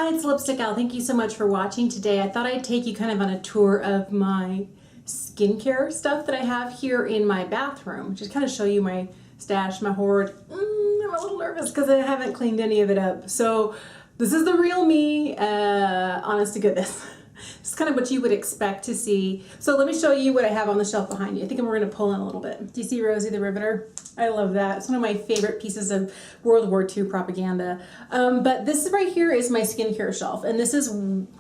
Hi, it's Lipstick Al. Thank you so much for watching today. I thought I'd take you kind of on a tour of my skincare stuff that I have here in my bathroom. Just kind of show you my stash, my hoard. I'm a little nervous because I haven't cleaned any of it up. So this is the real me, honest to goodness. It's kind of what you would expect to see. So let me show you what I have on the shelf behind you. I think we're going to pull in a little bit. Do you see Rosie the Riveter? I love that. It's one of my favorite pieces of World War II propaganda. But this right here is my skincare shelf. And this is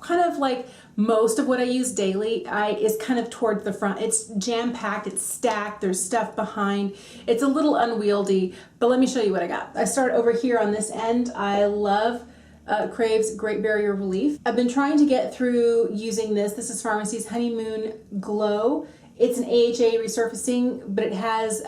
kind of like most of what I use daily is kind of towards the front. It's jam-packed, it's stacked, there's stuff behind. It's a little unwieldy, but let me show you what I got. I start over here on this end. I love Crave's Great Barrier Relief. I've been trying to get through using this. This is Pharmacy's Honeymoon Glow. It's an AHA resurfacing, but it has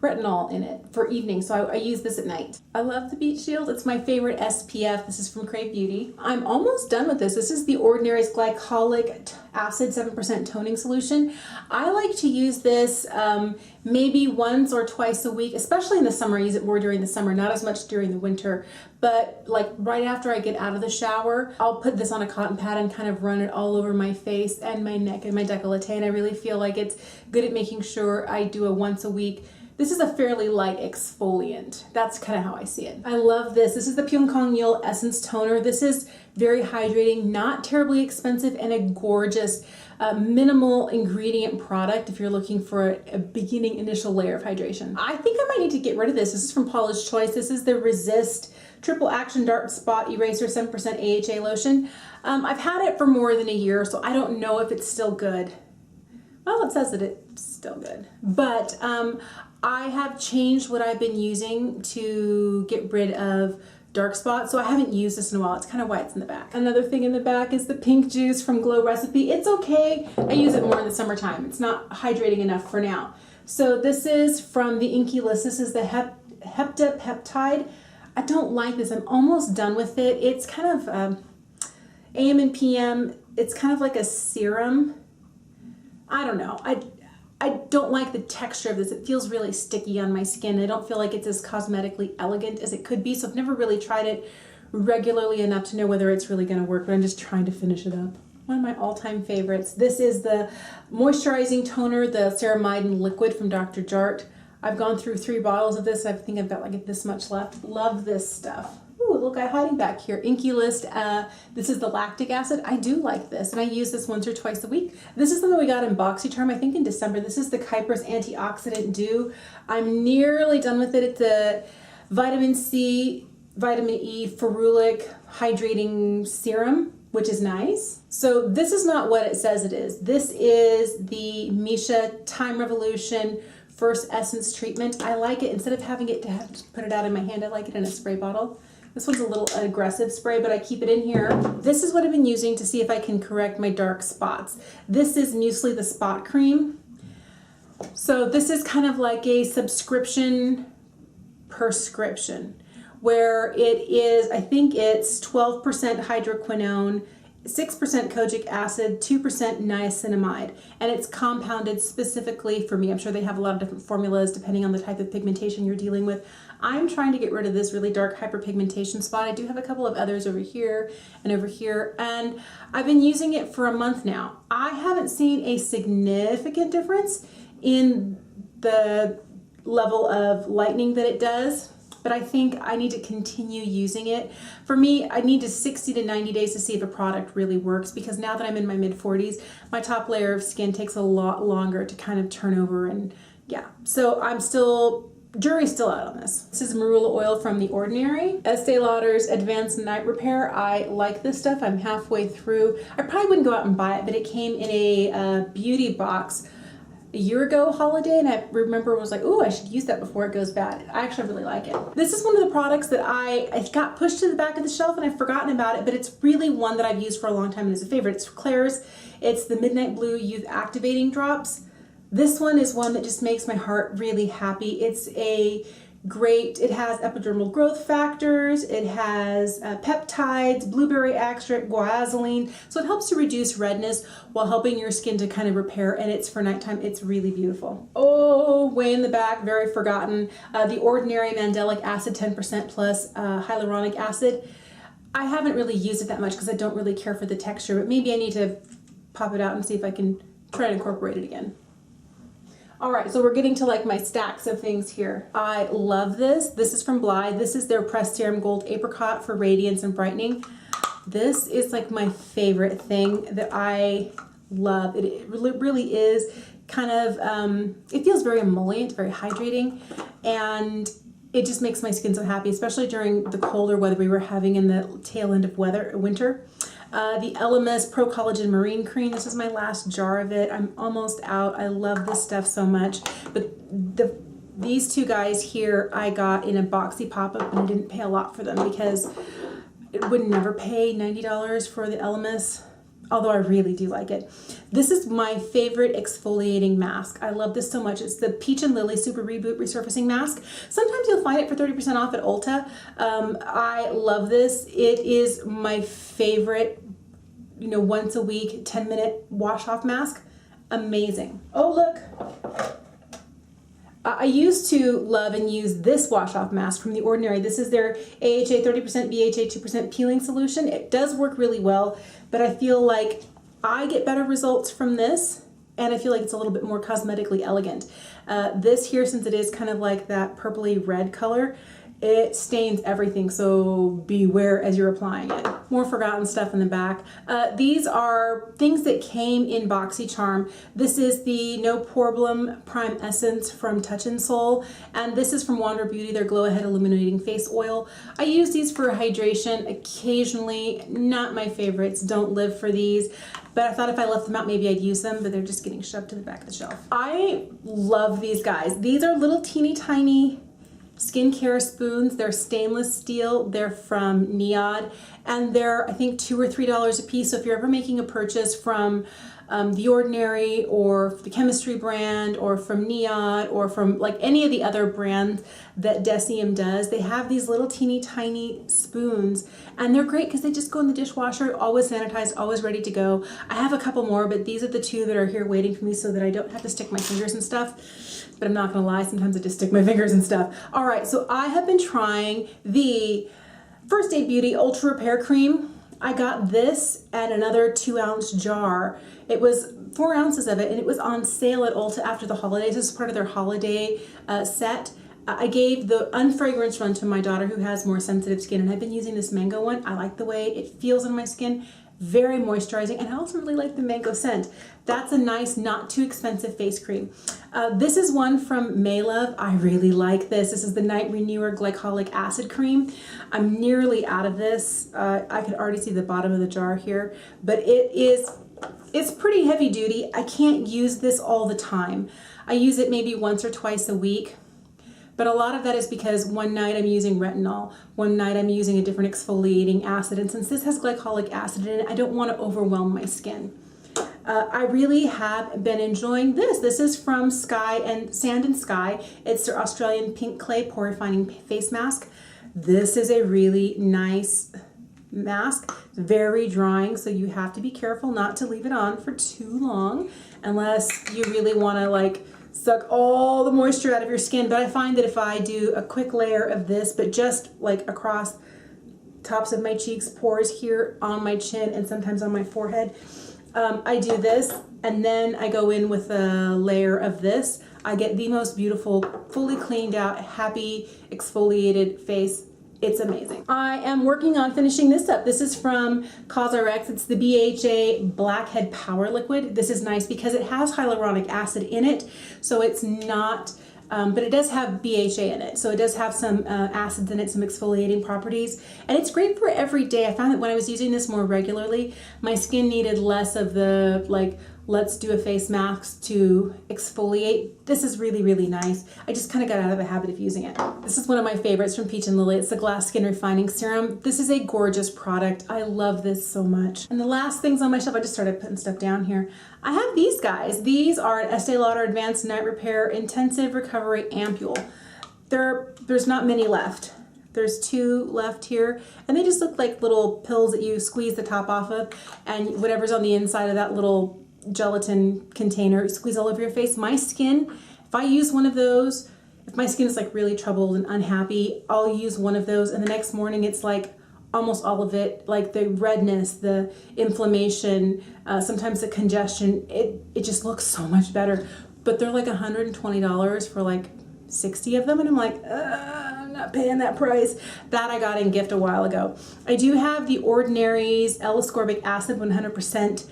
retinol in it for evening, so I use this at night. I love the Beach Shield. It's my favorite SPF. This is from Crave Beauty. I'm almost done with this. This is the Ordinaries Glycolic Acid 7% Toning Solution. I like to use this maybe once or twice a week, especially in the summer. I use it more during the summer, not as much during the winter. But like right after I get out of the shower, I'll put this on a cotton pad and kind of run it all over my face and my neck and my décolleté. And I really feel like it's good at making sure I do a once a week. This is a fairly light exfoliant. That's kind of how I see it. I love this. This is the Pyongkong Essence Toner. This is very hydrating, not terribly expensive, and a gorgeous minimal ingredient product if you're looking for a beginning initial layer of hydration. I think I might need to get rid of this. This is from Paula's Choice. This is the Resist Triple Action Dark Spot Eraser 7% AHA Lotion. I've had it for more than a year, so I don't know if it's still good. Well, it says that it's still good, but I have changed what I've been using to get rid of dark spots, so I haven't used this in a while. It's kind of why it's in the back. Another thing in the back is the pink juice from Glow Recipe. It's okay. I use it more in the summertime. It's not hydrating enough for now. So this is from the Inky List. This is the Heptapeptide. I don't like this. I'm almost done with it. It's kind of AM and PM. It's kind of like a serum. I don't know. I don't like the texture of this. It feels really sticky on my skin. I don't feel like it's as cosmetically elegant as it could be, so I've never really tried it regularly enough to know whether it's really going to work, but I'm just trying to finish it up. One of my all-time favorites. This is the moisturizing toner, the Ceramide Liquid from Dr. Jart. I've gone through 3 bottles of this. I think I've got like this much left. Love this stuff. Ooh, little guy hiding back here. Inky List. This is the lactic acid. I do like this, and I use this once or twice a week. This is something we got in BoxyCharm, I think in December. This is the Kypris Antioxidant Dew. I'm nearly done with it. It's a vitamin C, vitamin E, ferulic hydrating serum, which is nice. So this is not what it says it is. This is the Misha Time Revolution First Essence Treatment. I like it. Instead of having it to have to put it out in my hand, I like it in a spray bottle. This one's a little aggressive spray, but I keep it in here. This is what I've been using to see if I can correct my dark spots. This is Muesli the Spot Cream. So this is kind of like a subscription prescription, where it is, I think it's 12% hydroquinone, 6% kojic acid, 2% niacinamide, and it's compounded specifically for me. I'm sure they have a lot of different formulas depending on the type of pigmentation you're dealing with. I'm trying to get rid of this really dark hyperpigmentation spot. I do have a couple of others over here, and I've been using it for a month now. I haven't seen a significant difference in the level of lightening that it does, but I think I need to continue using it. For me, I need to 60 to 90 days to see if a product really works, because now that I'm in my mid-40s, my top layer of skin takes a lot longer to kind of turn over, and yeah. So jury's still out on this. This is Marula Oil from The Ordinary. Estee Lauder's Advanced Night Repair. I like this stuff. I'm halfway through. I probably wouldn't go out and buy it, but it came in a beauty box a year ago holiday, and I remember was like, oh, I should use that before it goes bad. I actually really like it. This is one of the products that I got pushed to the back of the shelf and I've forgotten about it, but it's really one that I've used for a long time and is a favorite. It's Claire's. It's the Midnight Blue Youth Activating Drops. This one is one that just makes my heart really happy. It's it has epidermal growth factors, it has peptides, blueberry extract, guazoline, so it helps to reduce redness while helping your skin to kind of repair, and it's for nighttime. It's really beautiful. Oh, way in the back, very forgotten, the Ordinary Mandelic Acid 10% plus hyaluronic acid. I haven't really used it that much because I don't really care for the texture, but maybe I need to pop it out and see if I can try to incorporate it again. All right, so we're getting to like my stacks of things here. I love this. This is from Blythe. This is their Pressed Serum Gold Apricot for radiance and brightening. This is like my favorite thing that I love. It really is kind of, it feels very emollient, very hydrating, and it just makes my skin so happy, especially during the colder weather we were having in the tail end of winter. The Elemis Pro Collagen Marine Cream. This is my last jar of it. I'm almost out. I love this stuff so much. But these two guys here I got in a boxy pop-up, and I didn't pay a lot for them because I would never pay $90 for the Elemis, although I really do like it. This is my favorite exfoliating mask. I love this so much. It's the Peach and Lily Super Reboot Resurfacing Mask. Sometimes you'll find it for 30% off at Ulta. I love this. It is my favorite, you know, once a week, 10-minute wash off mask. Amazing. Oh, look. I used to love and use this wash off mask from the Ordinary. This is their AHA 30%, BHA 2% peeling solution. It does work really well, but I feel like I get better results from this, and I feel like it's a little bit more cosmetically elegant. This here, since it is kind of like that purpley red color, it stains everything, so beware as you're applying it. More forgotten stuff in the back. These are things that came in BoxyCharm. This is the No Problem Prime Essence from Touch in Soul, and this is from Wander Beauty, their Glow Ahead Illuminating Face Oil. I use these for hydration occasionally, not my favorites, don't live for these. But I thought if I left them out, maybe I'd use them, but they're just getting shoved to the back of the shelf. I love these guys. These are little teeny tiny skincare spoons. They're stainless steel. They're from Neod, and they're, I think, $2 or $3 a piece. So if you're ever making a purchase from The Ordinary or the Chemistry brand or from Neod or from like any of the other brands that Deciem does, they have these little teeny tiny spoons, and they're great because they just go in the dishwasher, always sanitized, always ready to go. I have a couple more, but these are the two that are here waiting for me so that I don't have to stick my fingers and stuff. But I'm not gonna lie, sometimes I just stick my fingers and stuff. All right, so I have been trying the First Aid Beauty Ultra Repair Cream. I got this at another 2-ounce jar. It was 4 ounces of it, and it was on sale at Ulta after the holidays. This is part of their holiday set. I gave the unfragranced one to my daughter who has more sensitive skin, and I've been using this mango one. I like the way it feels on my skin. Very moisturizing, and I also really like the mango scent. That's a nice, not too expensive face cream. This is one from Maylove. I really like this. This is the Night Renewer Glycolic Acid Cream. I'm nearly out of this. I could already see the bottom of the jar here, but it's pretty heavy duty. I can't use this all the time. I use it maybe once or twice a week. But a lot of that is because one night I'm using retinol, one night I'm using a different exfoliating acid, and since this has glycolic acid in it, I don't want to overwhelm my skin. I really have been enjoying this. This is from Sand and Sky. It's their Australian Pink Clay Pore Refining Face Mask. This is a really nice mask. It's very drying, so you have to be careful not to leave it on for too long unless you really want to like suck all the moisture out of your skin. But I find that if I do a quick layer of this, but just like across tops of my cheeks, pores here on my chin, and sometimes on my forehead, I do this, and then I go in with a layer of this. I get the most beautiful, fully cleaned out, happy, exfoliated face. It's amazing. I am working on finishing this up. This is from CosRx. It's the BHA Blackhead Power Liquid. This is nice because it has hyaluronic acid in it, so it's not, but it does have BHA in it. So it does have some acids in it, some exfoliating properties, and it's great for every day. I found that when I was using this more regularly, my skin needed less of the like, let's do a face mask to exfoliate. This is really, really nice. I just kind of got out of the habit of using it. This is one of my favorites from Peach and Lily. It's the Glass Skin Refining Serum. This is a gorgeous product. I love this so much. And the last things on my shelf, I just started putting stuff down here. I have these guys. These are an Estee Lauder Advanced Night Repair Intensive Recovery Ampule. There's not many left. There's 2 left here, and they just look like little pills that you squeeze the top off of, and whatever's on the inside of that little gelatin container, squeeze all over your face. My skin, if I use one of those, if my skin is like really troubled and unhappy, I'll use one of those, and the next morning it's like almost all of it, like the redness, the inflammation, sometimes the congestion, it just looks so much better. But they're like $120 for like 60 of them, and I'm like, I'm not paying that price. That I got in gift a while ago. I do have the Ordinaries L-Ascorbic Acid 100%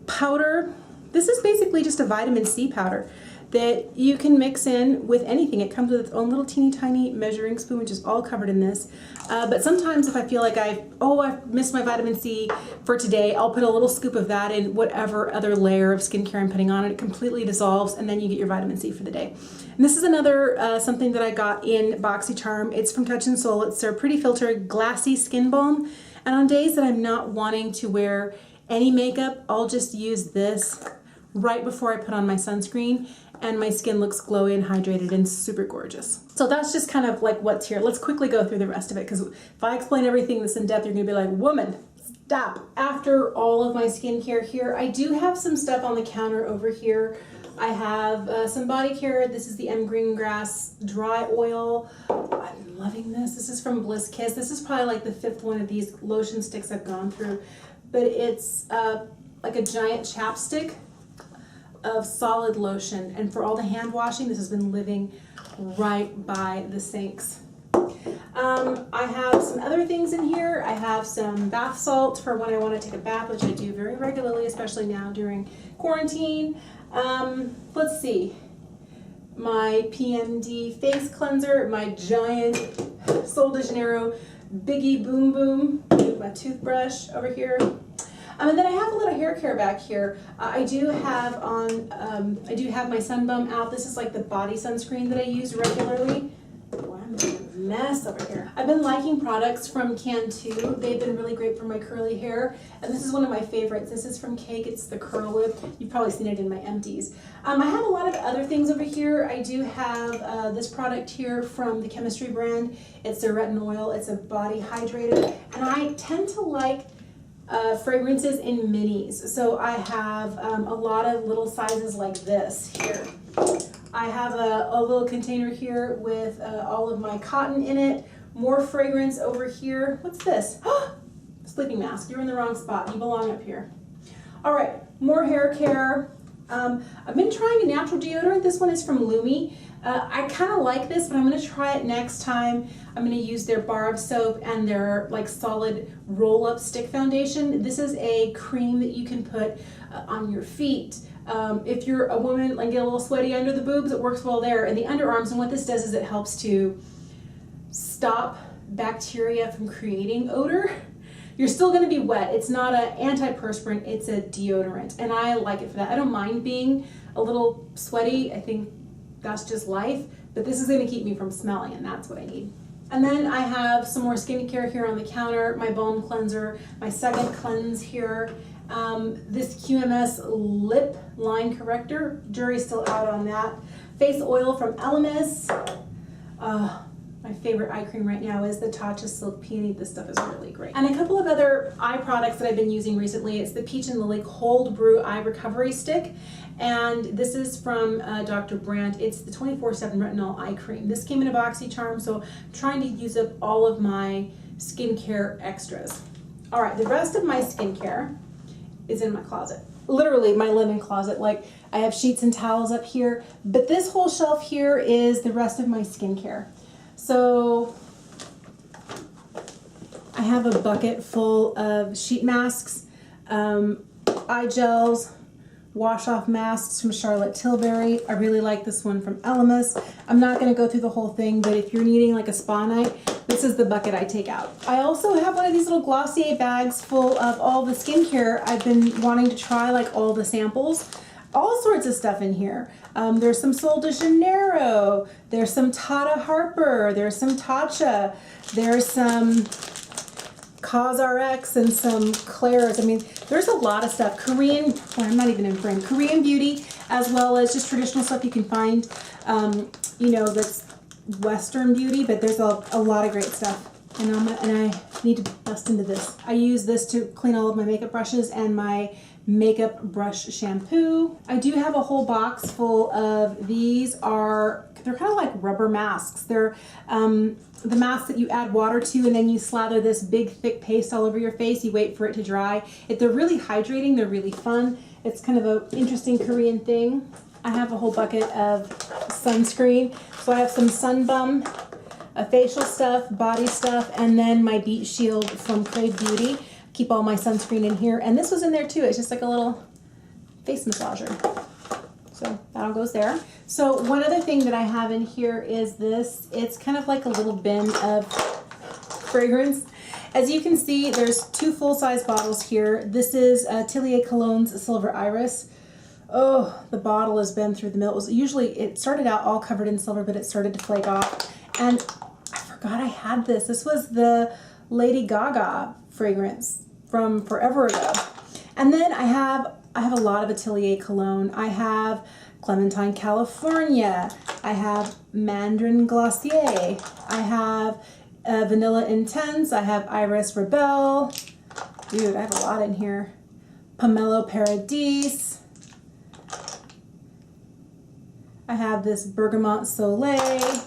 powder. This is basically just a vitamin C powder that you can mix in with anything. It comes with its own little teeny tiny measuring spoon, which is all covered in this. But sometimes if I feel like I've missed my vitamin C for today, I'll put a little scoop of that in whatever other layer of skincare I'm putting on it. It completely dissolves, and then you get your vitamin C for the day. And this is another something that I got in BoxyCharm. It's from Touch in Sol. It's their Pretty Filter Glassy Skin Balm. And on days that I'm not wanting to wear any makeup, I'll just use this right before I put on my sunscreen, and my skin looks glowy and hydrated and super gorgeous. So that's just kind of like what's here. Let's quickly go through the rest of it, because if I explain everything this in depth, you're gonna be like, woman, stop. After all of my skincare here, I do have some stuff on the counter over here. I have some body care. This is the M Greengrass Dry Oil. I'm loving this. This is from Bliss Kiss. This is probably like the 5th one of these lotion sticks I've gone through, but it's like a giant chapstick of solid lotion, and for all the hand washing, this has been living right by the sinks. I have some other things in here. I have some bath salt for when I want to take a bath, which I do very regularly, especially now during quarantine. Let's see, my Pmd Face Cleanser, my giant Sol de Janeiro Biggie Boom Boom, my toothbrush over here. And then I have a little hair care back here. I do have my Sun Bum out. This is like the body sunscreen that I use regularly. Boy, I'm making a mess over here. I've been liking products from Cantu. They've been really great for my curly hair. And this is one of my favorites. This is from Cake. It's the Curl Whip. You've probably seen it in my empties. I have a lot of other things over here. I do have this product here from the Chemistry brand. It's their Retinol Oil. It's a body hydrator. And I tend to like fragrances in minis. So I have a lot of little sizes like this here. I have a little container here with all of my cotton in it. More fragrance over here. What's this? Sleeping mask. You're in the wrong spot. You belong up here. All right, more hair care. I've been trying a natural deodorant. This one is from Lumi. I kind of like this, but I'm going to try it next time. I'm going to use their bar of soap and their like solid roll-up stick foundation. This is a cream that you can put on your feet. If you're a woman and get a little sweaty under the boobs, it works well there. And the underarms, and what this does is it helps to stop bacteria from creating odor. You're still going to be wet. It's not an antiperspirant, it's a deodorant. And I like it for that. I don't mind being a little sweaty. I think that's just life. But this is going to keep me from smelling, and that's what I need. And then I have some more skincare here on the counter, my balm cleanser, my second cleanse here. This QMS lip line corrector, jury's still out on that. Face oil from Elemis. My favorite eye cream right now is the Tatcha Silk Peony. This stuff is really great. And a couple of other eye products that I've been using recently. It's the Peach and Lily Cold Brew Eye Recovery Stick. And this is from Dr. Brandt. It's the 24/7 Retinol Eye Cream. This came in a BoxyCharm, so I'm trying to use up all of my skincare extras. All right, the rest of my skincare is in my closet. Literally my linen closet. Like, I have sheets and towels up here, but this whole shelf here is the rest of my skincare. So I have a bucket full of sheet masks, eye gels, wash-off masks from Charlotte Tilbury. I really like this one from Elemis. I'm not going to go through the whole thing, but if you're needing like a spa night, this is the bucket I take out. I also have one of these little Glossier bags full of all the skincare I've been wanting to try, like all the samples. All sorts of stuff in here. There's some Sol de Janeiro, there's some Tata Harper, there's some Tatcha, there's some CosRx and some Claire's. I mean, there's a lot of stuff. Korean, well, I'm not even in frame. Korean beauty, as well as just traditional stuff you can find, you know, that's Western beauty, but there's a lot of great stuff. And I need to bust into this. I use this to clean all of my makeup brushes and my makeup brush shampoo. I do have a whole box full of, these are they're kind of like rubber masks. They're the masks that you add water to and then you slather this big thick paste all over your face. You wait for it to dry. They're really hydrating. They're really fun. It's kind of an interesting Korean thing. I have a whole bucket of sunscreen. So I have some Sun Bum, facial stuff, body stuff, and then my Beat Shield from Crave Beauty. Keep all my sunscreen in here. And this was in there too. It's just like a little face massager. So that all goes there. So one other thing that I have in here is this. It's kind of like a little bin of fragrance. As you can see, there's 2 full-size bottles here. This is Atelier Cologne's Silver Iris. Oh, the bottle has been through the mill. It started out all covered in silver, but it started to flake off. And I forgot I had this. This was the Lady Gaga fragrance from forever ago. And then I have a lot of Atelier cologne. I have Clementine California. I have Mandarin Glacier. I have Vanilla Intense. I have Iris Rebelle. Dude, I have a lot in here. Pomelo Paradis. I have this Bergamot Soleil.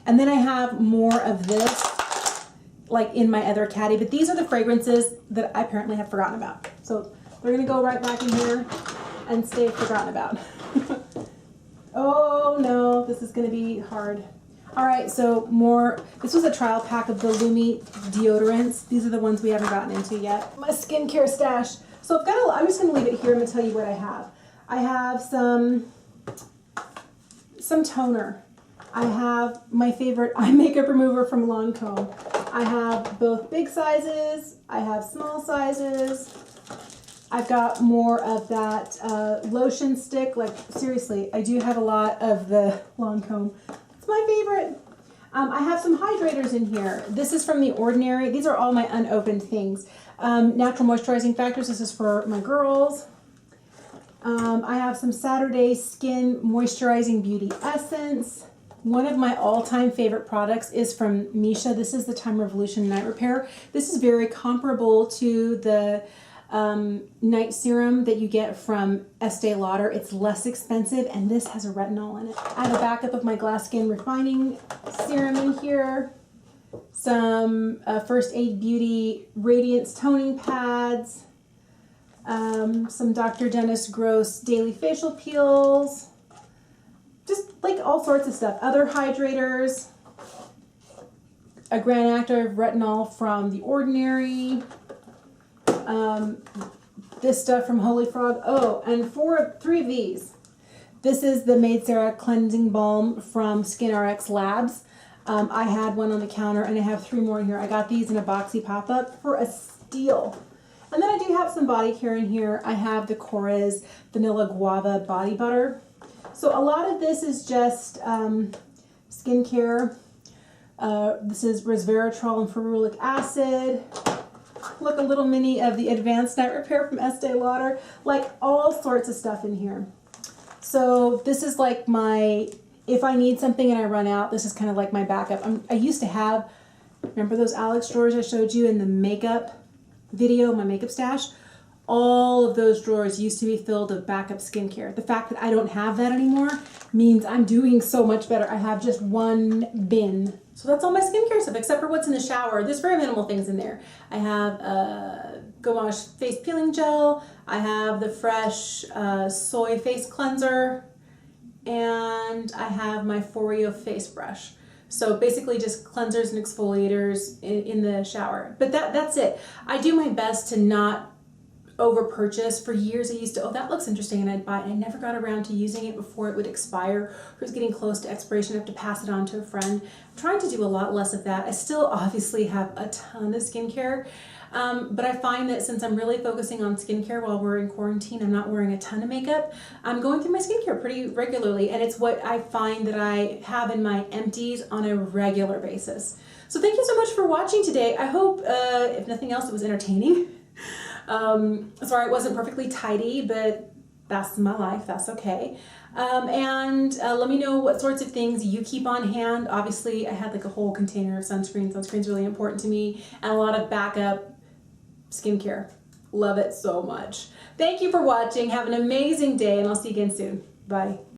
And then I have more of this, like in my other caddy. But these are the fragrances that I apparently have forgotten about. So they're going to go right back in here and stay forgotten about. Oh no, this is going to be hard. All right, so more. This was a trial pack of the Lumi deodorants. These are the ones we haven't gotten into yet. My skincare stash. So I'm just going to leave it here. I'm going to tell you what I have. I have some toner. I have my favorite eye makeup remover from Lancome. I have both big sizes. I have small sizes. I've got more of that lotion stick. Like, seriously, I do have a lot of the Lancome. It's my favorite. I have some hydrators in here. This is from the Ordinary. These are all my unopened things. Natural moisturizing factors. This is for my girls. I have some Saturday Skin Moisturizing Beauty Essence. One of my all-time favorite products is from Misha. This is the Time Revolution Night Repair. This is very comparable to the night serum that you get from Estee Lauder. It's less expensive, and this has a retinol in it. I have a backup of my Glass Skin Refining Serum in here. Some First Aid Beauty Radiance Toning Pads. Some Dr. Dennis Gross Daily Facial Peels. Just like all sorts of stuff. Other hydrators. A Grand Active Retinol from The Ordinary. This stuff from Holy Frog. Oh, and 3 of these. This is the Maid Sarah Cleansing Balm from SkinRx Labs. I had one on the counter and I have 3 more in here. I got these in a boxy pop-up for a steal. And then I do have some body care in here. I have the Korres Vanilla Guava Body Butter. So a lot of this is just skincare. This is resveratrol and ferulic acid. Look, a little mini of the Advanced Night Repair from Estee Lauder. Like, all sorts of stuff in here. So this is like my, if I need something and I run out, this is kind of like my backup. I used to have, remember those Alex drawers I showed you in the makeup video, my makeup stash? All of those drawers used to be filled with backup skincare. The fact that I don't have that anymore means I'm doing so much better. I have just one bin. So that's all my skincare stuff, except for what's in the shower. There's very minimal things in there. I have Gouache face peeling gel. I have the fresh soy face cleanser. And I have my Foreo face brush. So basically just cleansers and exfoliators in the shower. But that's it. I do my best to not over purchase. For years I used to, oh, that looks interesting, and I'd buy it, and I never got around to using it before it would expire, or it was getting close to expiration. I have to pass it on to a friend. I'm trying to do a lot less of that. I still obviously have a ton of skincare, but I find that since I'm really focusing on skincare while we're in quarantine, I'm not wearing a ton of makeup. I'm going through my skincare pretty regularly, and it's what I find that I have in my empties on a regular basis. So thank you so much for watching today. I hope, if nothing else, it was entertaining. Sorry it wasn't perfectly tidy, but that's my life, that's okay. Let me know what sorts of things you keep on hand. Obviously I had like a whole container of sunscreen. Sunscreen's really important to me, and a lot of backup skincare. Love it so much. Thank you for watching. Have an amazing day, and I'll see you again soon. Bye.